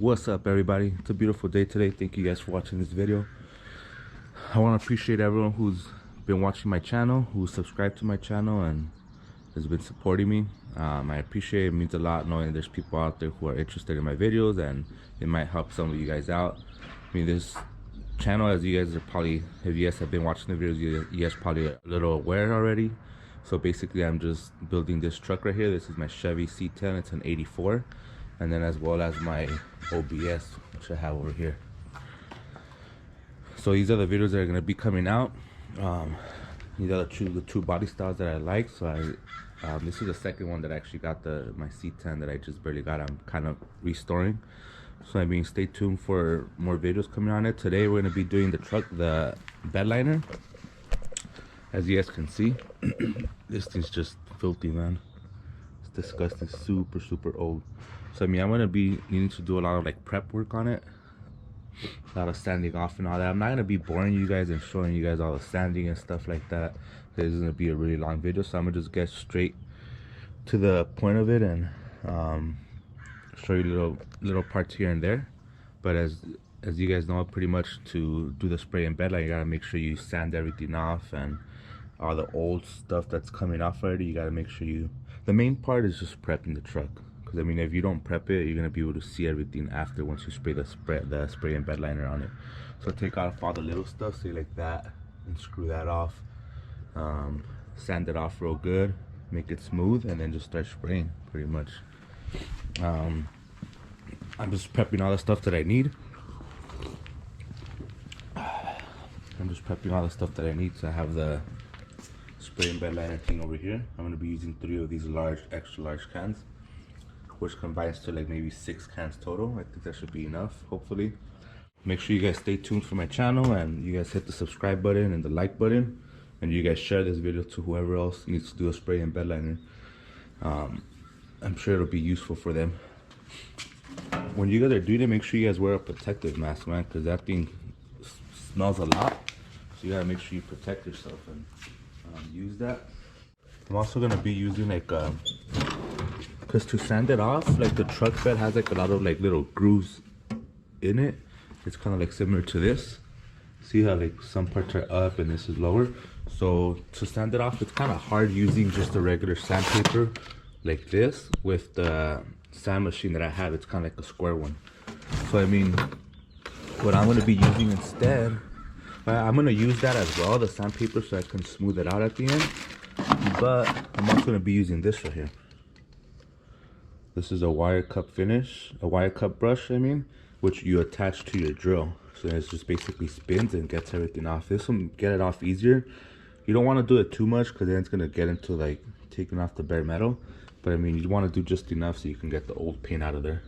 What's up, everybody? It's a beautiful day today. Thank you guys for watching this video. I want to appreciate everyone who's been watching my channel, who's subscribed to my channel and has been supporting me. I appreciate it. It means a lot knowing there's people out there who are interested in my videos and it might help some of you guys out. I mean, this channel, as you guys are probably, if you guys have been watching the videos, you guys probably a little aware already. So basically I'm just building this truck right here. This is my Chevy C10. It's an 84. And then as well as my OBS, which I have over here. So these are the videos that are going to be coming out. These are the two body styles that I like. So this is the second one that I actually got, my C10 that I just barely got. I'm kind of restoring. So I mean, stay tuned for more videos coming on it. Today we're going to be doing the truck, the Bedliner. As you guys can see, this thing's just filthy, man. It's disgusting, super old. So I mean, I'm going to be needing to do a lot of like prep work on it. A lot of sanding off and all that. I'm not going to be boring you guys and showing you guys all the sanding and stuff like that. This is going to be a really long video. So I'm going to just get straight to the point of it and show you little parts here and there. But as you guys know, pretty much to do the spray and bed, like, you got to make sure you sand everything off, and all the old stuff that's coming off already, you got to make sure the main part is just prepping the truck. Because I mean, if you don't prep it, you're gonna be able to see everything after once you spray the spray and bed liner on it. So take off all the little stuff, say like that, and screw that off. Sand it off real good, make it smooth, and then just start spraying. Pretty much. I'm just prepping all the stuff that I need. So I have the spray and bed liner thing over here. I'm gonna be using 3 of these extra large cans, which combines to like maybe 6 cans total. I think that should be enough, hopefully. Make sure you guys stay tuned for my channel, and you guys hit the subscribe button and the like button, and you guys share this video to whoever else needs to do a spray and bed liner. I'm sure it'll be useful for them. When you guys are doing it, make sure you guys wear a protective mask, man, because that thing smells a lot. So you gotta make sure you protect yourself and use that. I'm also gonna be using like because to sand it off, like the truck bed has like a lot of like little grooves in it. It's kind of like similar to this. See how like some parts are up and this is lower. So to sand it off, it's kind of hard using just a regular sandpaper like this with the sand machine that I have. It's kind of like a square one. So I mean, what I'm going to be using instead, I'm going to use that as well, the sandpaper, so I can smooth it out at the end. But I'm also going to be using this right here. This is a wire cup brush, I mean, which you attach to your drill. So it just basically spins and gets everything off. This will get it off easier. You don't want to do it too much because then it's going to get into like taking off the bare metal. But I mean, you want to do just enough so you can get the old paint out of there.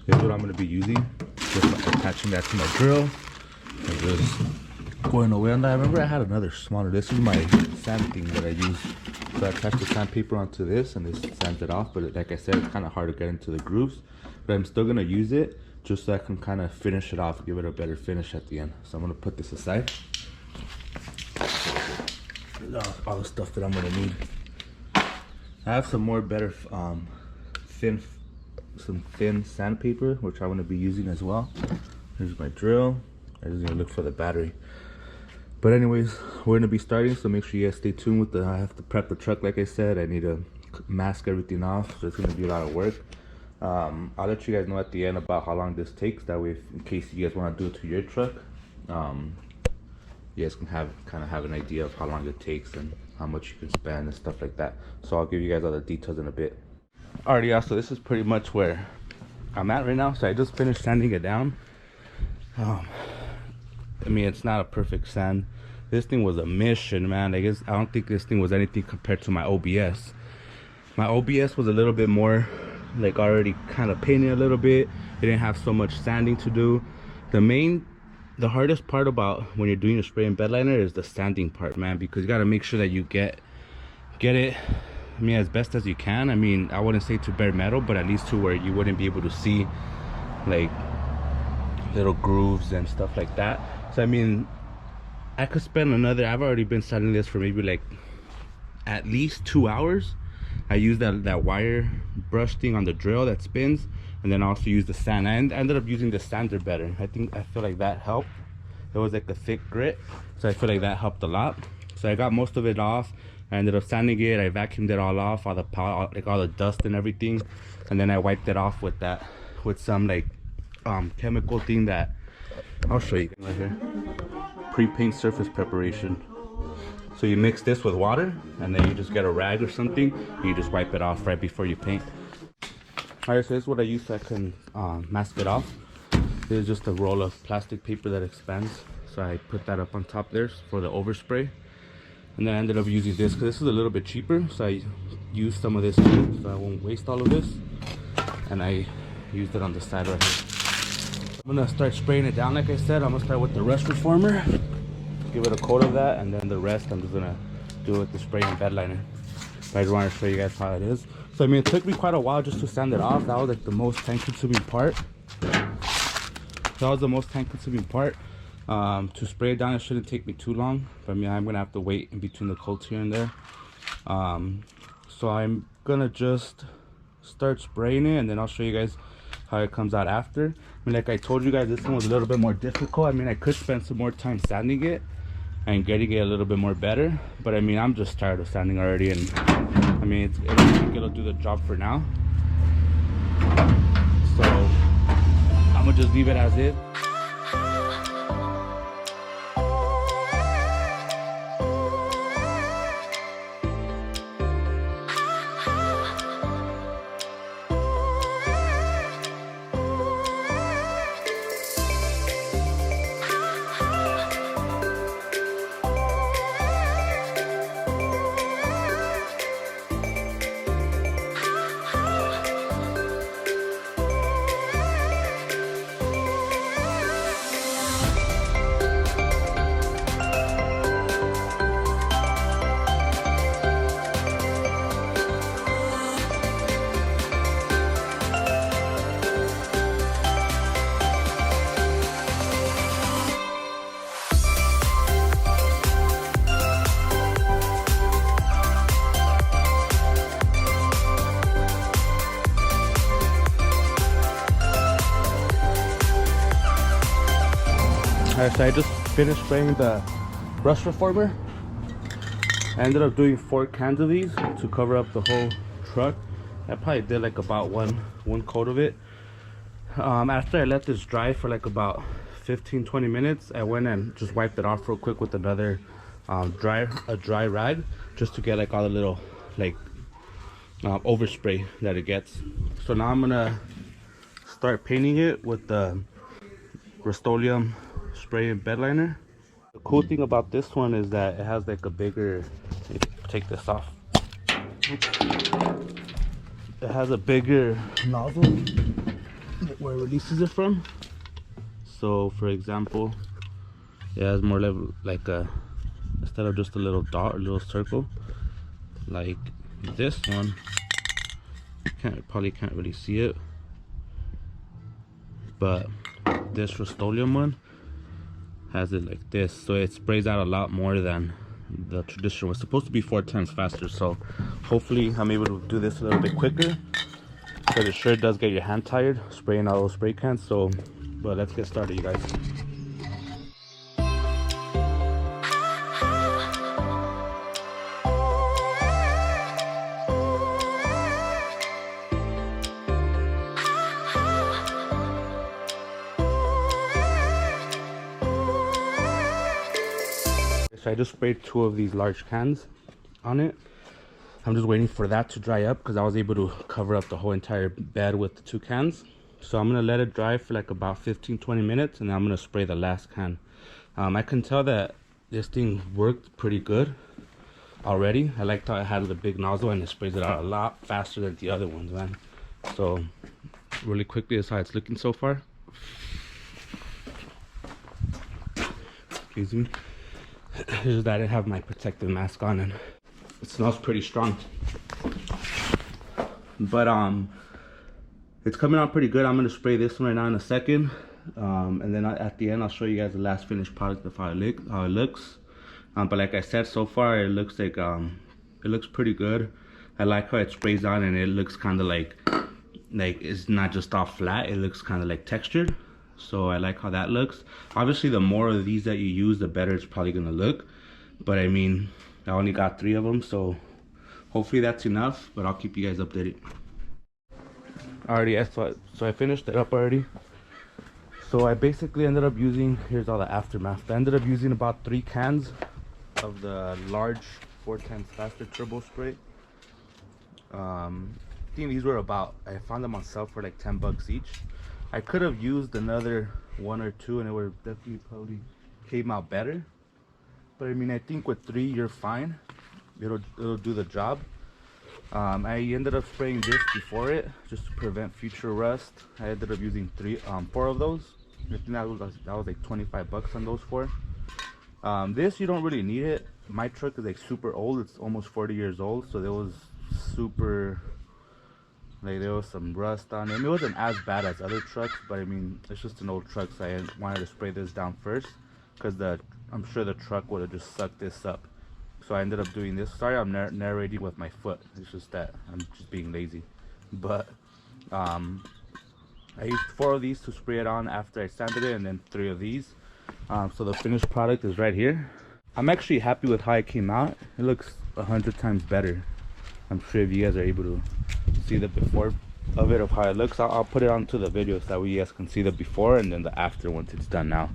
Here's what I'm going to be using. Just attaching that to my drill. And just going away on that. I remember I had another smaller. This is my sand thing that I use. So I attach the sandpaper onto this and this sands it off. But like I said, it's kind of hard to get into the grooves. But I'm still going to use it just so I can kind of finish it off, give it a better finish at the end. So I'm going to put this aside. All the stuff that I'm going to need. I have some more better thin sandpaper, which I'm going to be using as well. Here's my drill. I'm just going to look for the battery. But anyways, we're going to be starting, so make sure you guys stay tuned with I have to prep the truck, like I said. I need to mask everything off, so it's going to be a lot of work. I'll let you guys know at the end about how long this takes. That way, in case you guys want to do it to your truck, you guys can kind of have an idea of how long it takes and how much you can spend and stuff like that. So I'll give you guys all the details in a bit. Alright, yeah, so this is pretty much where I'm at right now. So I just finished sanding it down. I mean, it's not a perfect sand. This thing was a mission, man. I don't think this thing was anything compared to my OBS. My OBS was a little bit more like already kind of painted a little bit. It didn't have so much sanding to do. The hardest part about when you're doing a spray and bed liner is the sanding part, man, because you got to make sure that you get it, I mean, as best as you can. I mean, I wouldn't say to bare metal, but at least to where you wouldn't be able to see like little grooves and stuff like that. So I mean, I could spend I've already been sanding this for maybe like at least 2 hours. I use that wire brush thing on the drill that spins. and then I also used the sand. I ended up using the sander better. I feel like that helped. It was like a thick grit, so I feel like that helped a lot. So I got most of it off. I ended up sanding it. I vacuumed it all off, all the powder, like all the dust and everything, and then I wiped it off with some like chemical thing that I'll show you right here. Pre-paint surface preparation. So you mix this with water, and then you just get a rag or something, and you just wipe it off right before you paint. Alright, so this is what I use so I can mask it off. This is just a roll of plastic paper that expands, so I put that up on top there for the overspray. And then I ended up using this because this is a little bit cheaper, so I used some of this too, so I won't waste all of this. And I used it on the side right here. I'm gonna start spraying it down. Like I said, I'm gonna start with the rust reformer, give it a coat of that, and then the rest I'm just gonna do it with the spray and bed liner. But I just want to show you guys how it is. So I mean, it took me quite a while just to sand it off. That was like the most time-consuming part. To spray it down, it shouldn't take me too long. But I mean, I'm gonna have to wait in between the coats here and there. So I'm gonna just start spraying it, and then I'll show you guys how it comes out after. I mean, like I told you guys, this one was a little bit more difficult. I mean, I could spend some more time sanding it and getting it a little bit more better, but I mean, I'm just tired of sanding already, and I mean, I think it'll do the job for now. So I'm gonna just leave it as is. Alright, so I just finished spraying the rust reformer. I ended up doing 4 cans of these to cover up the whole truck. I probably did like about one coat of it. After I let this dry for like about 15-20 minutes, I went and just wiped it off real quick with another dry rag, just to get like all the little like overspray that it gets. So now I'm gonna start painting it with the Rustoleum spray and bed liner. The cool thing about this one is that it has like a bigger, take this off. It has a bigger nozzle where it releases it from. So for example, it has more level, like a, instead of just a little dot or little circle like this one, probably can't really see it, but this Rustoleum one has it like this, so it sprays out a lot more than the traditional. Was supposed to be 4 times faster, so hopefully I'm able to do this a little bit quicker, because it sure does get your hand tired spraying all those spray cans. So but let's get started, you guys. So I just sprayed 2 of these large cans on it. I'm just waiting for that to dry up, because I was able to cover up the whole entire bed with the 2 cans. So I'm gonna let it dry for like about 15-20 minutes, and then I'm gonna spray the last can. I can tell that this thing worked pretty good already. I liked how it had the big nozzle, and it sprays it out a lot faster than the other ones, man. So really quickly, that's how it's looking so far. Excuse me. It's just that I didn't have my protective mask on, and it smells pretty strong. But it's coming out pretty good. I'm gonna spray this one right now in a second, and then at the end I'll show you guys the last finished product of how it looks. But like I said, so far it looks like it looks pretty good. I like how it sprays on, and it looks kind of like like it's not just all flat, it looks kind of like textured. So I like how that looks. Obviously the more of these that you use, the better it's probably gonna look, but I mean, I only got 3 of them, so hopefully that's enough, but I'll keep you guys updated. Alrighty, so I finished it up already. So I basically ended up using, here's all the aftermath. I ended up using about 3 cans of the large 4 times faster turbo spray. I think these were about, I found them on sale for like 10 bucks each. I could have used another 1 or 2 and it would have definitely probably came out better. But I mean, I think with 3 you're fine. It'll do the job. I ended up spraying this before it just to prevent future rust. I ended up using 4 of those. I think that was like 25 bucks on those 4. This you don't really need it. My truck is like super old. It's almost 40 years old, so there was super, like there was some rust on it. It wasn't as bad as other trucks, but I mean it's just an old truck, so I wanted to spray this down first because I'm sure the truck would have just sucked this up. So I ended up doing this. Sorry, I'm narrating with my foot. It's just that I'm just being lazy. But I used 4 of these to spray it on after I sanded it, and then 3 of these. So the finished product is right here. I'm actually happy with how it came out. It looks 100 times better. I'm sure if you guys are able to see the before of it, of how it looks, I'll put it onto the video so that way you guys can see the before and then the after once it's done now.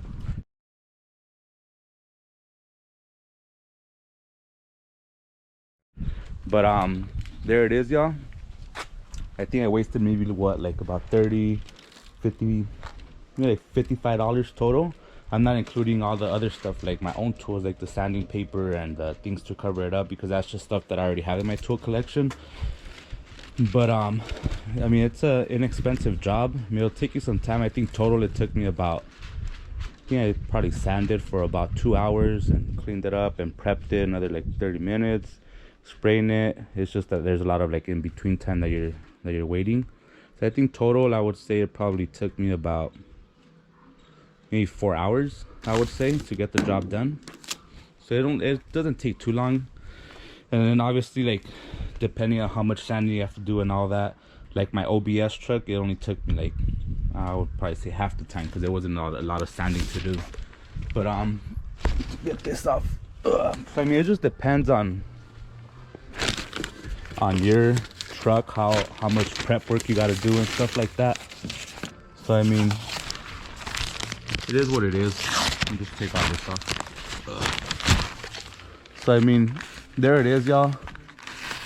But there it is, y'all. I think I wasted maybe what, like about 30, 50, maybe like $55 total. I'm not including all the other stuff like my own tools, like the sanding paper and things to cover it up, because that's just stuff that I already have in my tool collection. But I mean, it's a inexpensive job. I mean, it'll take you some time. I think total it took me about, I think I probably sanded for about 2 hours and cleaned it up and prepped it another like 30 minutes, spraying it. It's just that there's a lot of like in between time that you're waiting. So I think total I would say it probably took me about maybe 4 hours, I would say, to get the job done. So it doesn't take too long. And then obviously, like, depending on how much sanding you have to do and all that, like my OBS truck, it only took me like, I would probably say half the time, because there wasn't a lot of sanding to do. But get this off. So I mean, it just depends on your truck, how much prep work you got to do and stuff like that. So I mean, it is what it is. Let me just take all this off. So I mean, there it is, y'all.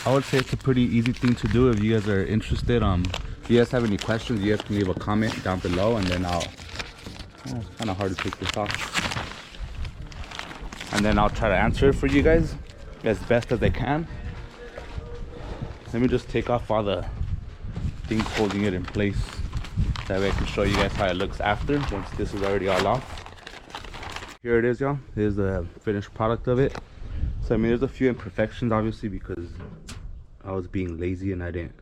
I would say it's a pretty easy thing to do if you guys are interested. If you guys have any questions, you guys can leave a comment down below, and then it's kind of hard to take this off, and then I'll try to answer it for you guys as best as I can. Let me just take off all the things holding it in place. That way I can show you guys how it looks after, once this is already all off. Here it is, y'all. Here's the finished product of it. So I mean, there's a few imperfections, obviously, because I was being lazy and I didn't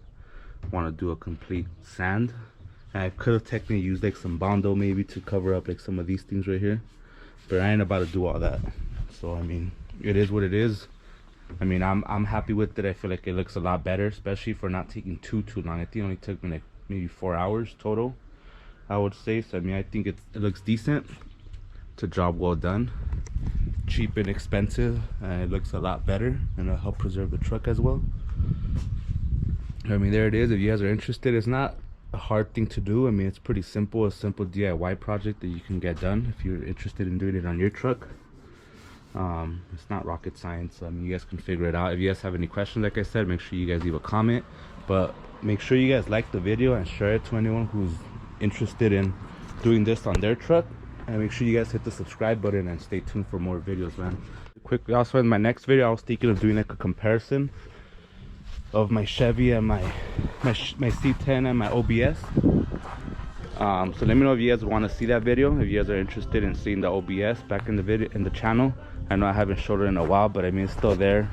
want to do a complete sand. And I could have technically used like some Bondo maybe to cover up like some of these things right here, but I ain't about to do all that. So I mean, it is what it is. I mean, I'm happy with it. I feel like it looks a lot better, especially for not taking too long. I think it only took me like maybe 4 hours total, I would say. So I mean, I think it looks decent. It's a job well done, cheap and expensive, and it looks a lot better, and it'll help preserve the truck as well. I mean, there it is. If you guys are interested, it's not a hard thing to do. I mean, it's pretty simple, a simple DIY project that you can get done if you're interested in doing it on your truck. It's not rocket science. I mean, you guys can figure it out. If you guys have any questions, like I said, make sure you guys leave a comment, but make sure you guys like the video and share it to anyone who's interested in doing this on their truck. And make sure you guys hit the subscribe button and stay tuned for more videos, man. Quickly, also in my next video, I was thinking of doing like a comparison of my Chevy and my C10 and my OBS. So let me know if you guys want to see that video. If you guys are interested in seeing the OBS back in the video in the channel. I know I haven't showed it in a while, but I mean, it's still there.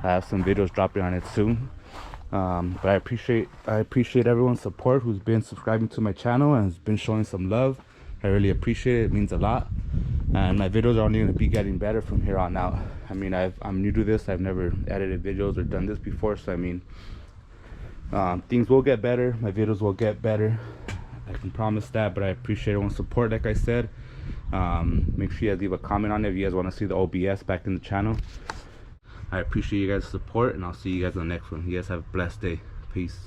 I have some videos dropping on it soon. But I appreciate everyone's support who's been subscribing to my channel and has been showing some love. I really appreciate it. It means a lot, and my videos are only going to be getting better from here on out. I mean, I'm new to this. I've never edited videos or done this before, so I mean, Things will get better. My videos will get better. I can promise that, but I appreciate everyone's support, like I said. Make sure you guys leave a comment on it if you guys want to see the OBS back in the channel. I appreciate you guys' support, and I'll see you guys on the next one. You guys have a blessed day. Peace.